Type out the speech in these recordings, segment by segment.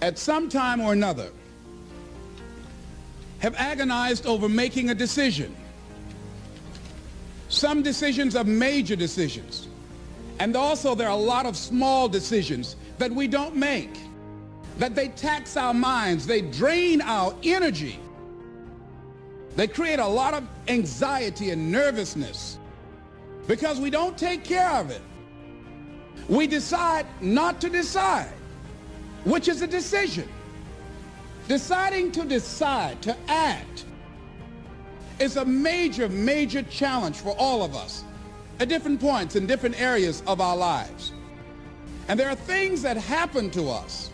at some time or another, have agonized over making a decision. Some decisions are major decisions. And also there are a lot of small decisions that we don't make, that they tax our minds, they drain our energy. They create a lot of anxiety and nervousness because we don't take care of it. We decide not to decide, which is a decision. Deciding to decide, to act, is a major, major challenge for all of us at different points in different areas of our lives. And there are things that happen to us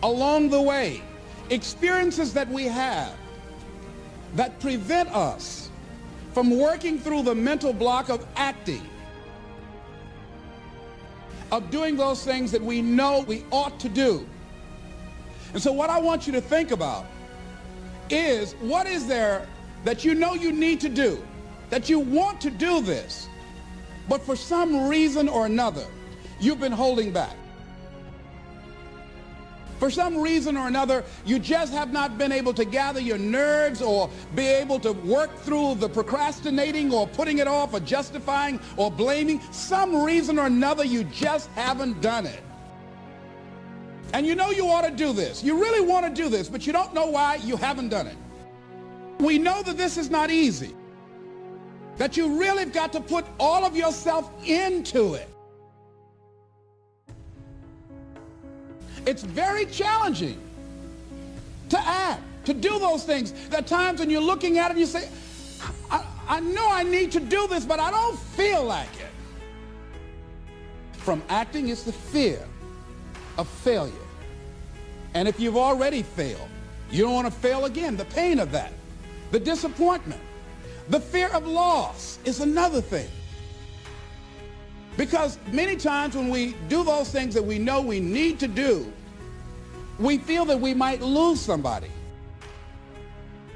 along the way, experiences that we have that prevent us from working through the mental block of acting, of doing those things that we know we ought to do. And so what I want you to think about is, what is there that you know you need to do, that you want to do this, but for some reason or another, you've been holding back. For some reason or another, you just have not been able to gather your nerves or be able to work through the procrastinating or putting it off or justifying or blaming. Some reason or another, you just haven't done it. And you know you ought to do this. You really want to do this, but you don't know why you haven't done it. We know that this is not easy, that you really have got to put all of yourself into it. It's very challenging to act, to do those things. There are times when you're looking at it and you say, I know I need to do this, but I don't feel like it. From acting, it's the fear of failure. And if you've already failed, you don't want to fail again. The pain of that, the disappointment, the fear of loss is another thing. Because many times when we do those things that we know we need to do, we feel that we might lose somebody.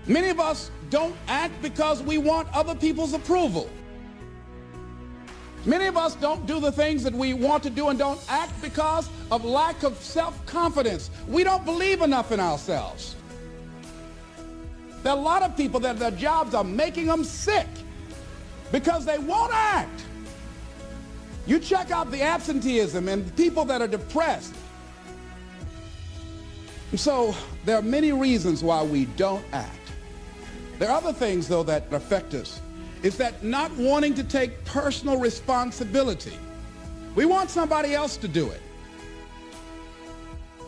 Many of us don't act because we want other people's approval. Many of us don't do the things that we want to do and don't act because of lack of self-confidence. We don't believe enough in ourselves. There are a lot of people that their jobs are making them sick because they won't act. You check out the absenteeism and people that are depressed. So there are many reasons why we don't act. There are other things, though, that affect us. It's that not wanting to take personal responsibility. We want somebody else to do it.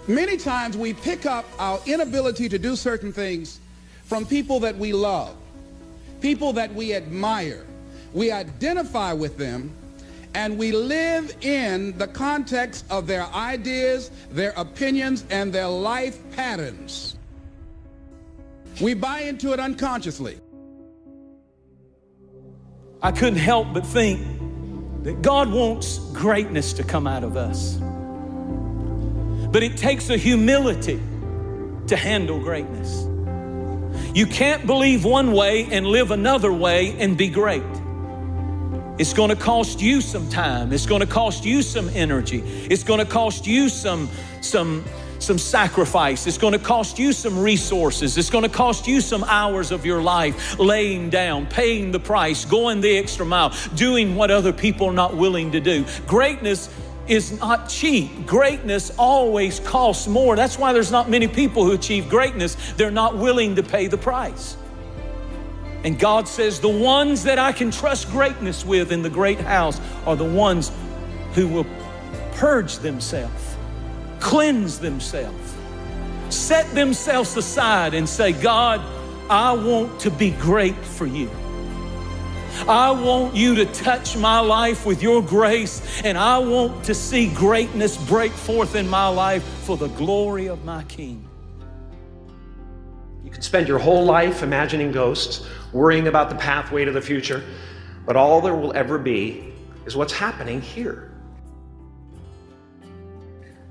Many times we pick up our inability to do certain things from people that we love, people that we admire. We identify with them, and we live in the context of their ideas, their opinions, and their life patterns. We buy into it unconsciously. I couldn't help but think that God wants greatness to come out of us. But it takes a humility to handle greatness. You can't believe one way and live another way and be great. It's going to cost you some time. It's going to cost you some energy. It's going to cost you some sacrifice. It's going to cost you some resources. It's going to cost you some hours of your life laying down, paying the price, going the extra mile, doing what other people are not willing to do. Greatness is not cheap. Greatness always costs more. That's why there's not many people who achieve greatness. They're not willing to pay the price. And God says the ones that I can trust greatness with in the great house are the ones who will purge themselves, cleanse themselves, set themselves aside and say, God, I want to be great for you. I want you to touch my life with your grace, and I want to see greatness break forth in my life for the glory of my King. You could spend your whole life imagining ghosts, worrying about the pathway to the future, but all there will ever be is what's happening here.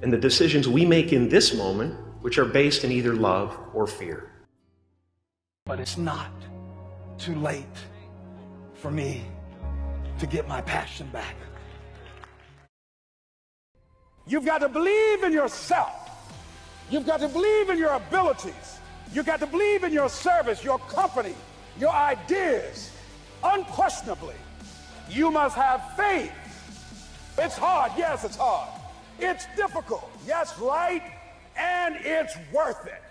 And the decisions we make in this moment, which are based in either love or fear. But it's not too late for me to get my passion back. You've got to believe in yourself. You've got to believe in your abilities. You've got to believe in your service, your company, your ideas. Unquestionably, you must have faith. It's hard. Yes, it's hard. It's difficult. Yes, right. And it's worth it.